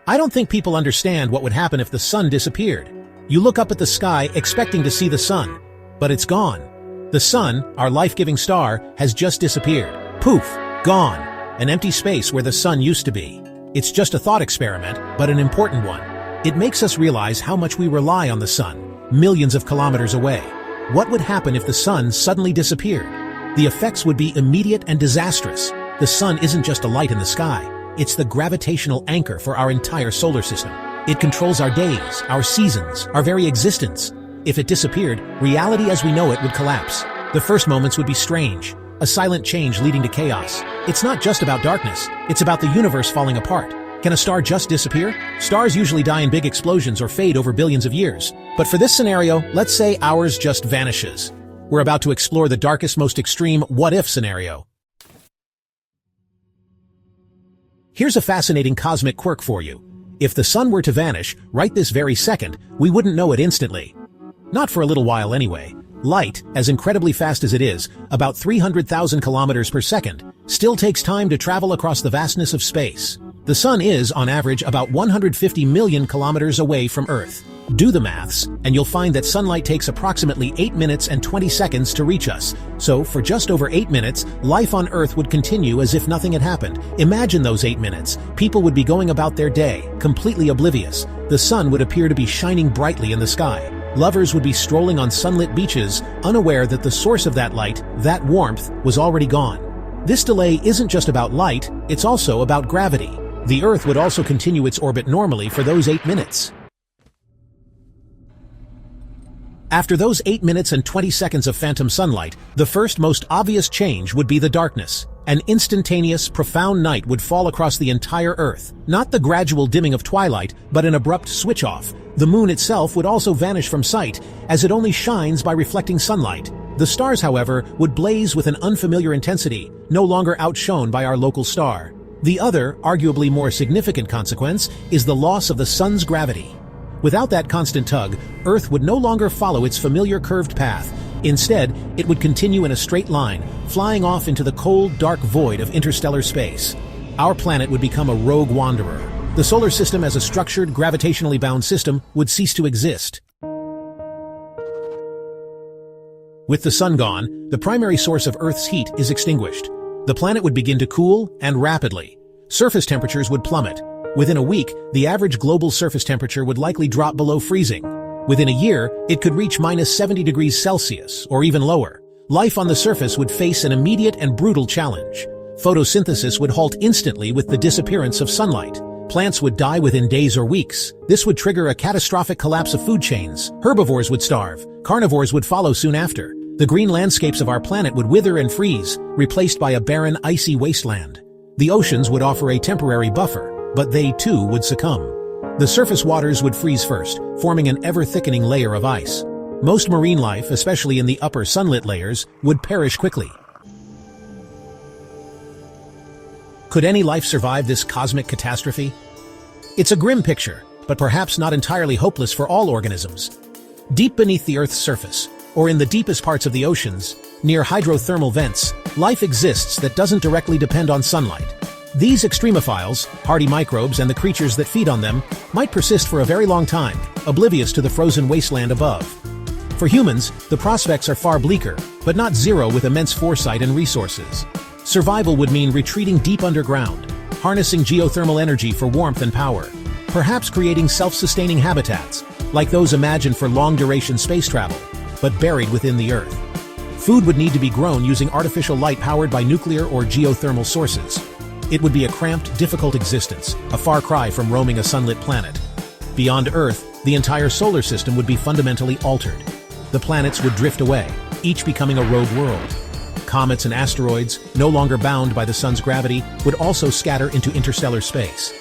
I don't think people understand what would happen if the sun disappeared. You look up at the sky expecting to see the sun, but it's gone. The sun, our life-giving star, has just disappeared. Poof, gone. An empty space where the sun used to be. It's just a thought experiment, but an important one. It makes us realize how much we rely on the sun, millions of kilometers away. What would happen if the sun suddenly disappeared? The effects would be immediate and disastrous. The sun isn't just a light in the sky. It's the gravitational anchor for our entire solar system. It controls our days, our seasons, our very existence. If it disappeared, reality as we know it would collapse. The first moments would be strange, a silent change leading to chaos. It's not just about darkness, it's about the universe falling apart. Can a star just disappear? Stars usually die in big explosions or fade over billions of years. But for this scenario, let's say ours just vanishes. We're about to explore the darkest, most extreme what-if scenario. Here's a fascinating cosmic quirk for you. If the sun were to vanish, right this very second, we wouldn't know it instantly. Not for a little while anyway. Light, as incredibly fast as it is, about 300,000 kilometers per second, still takes time to travel across the vastness of space. The sun is, on average, about 150 million kilometers away from Earth. Do the maths, and you'll find that sunlight takes approximately 8 minutes and 20 seconds to reach us. So, for just over 8 minutes, life on Earth would continue as if nothing had happened. Imagine those 8 minutes. People would be going about their day, completely oblivious. The sun would appear to be shining brightly in the sky. Lovers would be strolling on sunlit beaches, unaware that the source of that light, that warmth, was already gone. This delay isn't just about light, it's also about gravity. The Earth would also continue its orbit normally for those 8 minutes. After those 8 minutes and 20 seconds of phantom sunlight, the first most obvious change would be the darkness. An instantaneous, profound night would fall across the entire Earth. Not the gradual dimming of twilight, but an abrupt switch-off. The moon itself would also vanish from sight, as it only shines by reflecting sunlight. The stars, however, would blaze with an unfamiliar intensity, no longer outshone by our local star. The other, arguably more significant consequence, is the loss of the sun's gravity. Without that constant tug, Earth would no longer follow its familiar curved path. Instead, it would continue in a straight line, flying off into the cold, dark void of interstellar space. Our planet would become a rogue wanderer. The solar system as a structured, gravitationally bound system would cease to exist. With the sun gone, the primary source of Earth's heat is extinguished. The planet would begin to cool, and rapidly. Surface temperatures would plummet. Within a week, the average global surface temperature would likely drop below freezing. Within a year, it could reach minus 70 degrees Celsius, or even lower. Life on the surface would face an immediate and brutal challenge. Photosynthesis would halt instantly with the disappearance of sunlight. Plants would die within days or weeks. This would trigger a catastrophic collapse of food chains. Herbivores would starve. Carnivores would follow soon after. The green landscapes of our planet would wither and freeze, replaced by a barren, icy wasteland. The oceans would offer a temporary buffer, but they too would succumb. The surface waters would freeze first, forming an ever-thickening layer of ice. Most marine life, especially in the upper sunlit layers, would perish quickly. Could any life survive this cosmic catastrophe? It's a grim picture, but perhaps not entirely hopeless for all organisms. Deep beneath the Earth's surface, or in the deepest parts of the oceans, near hydrothermal vents, life exists that doesn't directly depend on sunlight. These extremophiles, hardy microbes and the creatures that feed on them, might persist for a very long time, oblivious to the frozen wasteland above. For humans, the prospects are far bleaker, but not zero with immense foresight and resources. Survival would mean retreating deep underground, harnessing geothermal energy for warmth and power, perhaps creating self-sustaining habitats, like those imagined for long-duration space travel, but buried within the Earth. Food would need to be grown using artificial light powered by nuclear or geothermal sources. It would be a cramped, difficult existence, a far cry from roaming a sunlit planet. Beyond Earth, the entire solar system would be fundamentally altered. The planets would drift away, each becoming a rogue world. Comets and asteroids, no longer bound by the sun's gravity, would also scatter into interstellar space.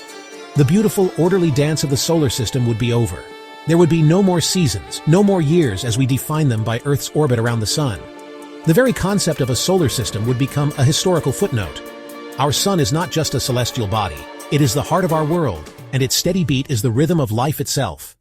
The beautiful, orderly dance of the solar system would be over. There would be no more seasons, no more years as we define them by Earth's orbit around the sun. The very concept of a solar system would become a historical footnote. Our sun is not just a celestial body, it is the heart of our world, and its steady beat is the rhythm of life itself.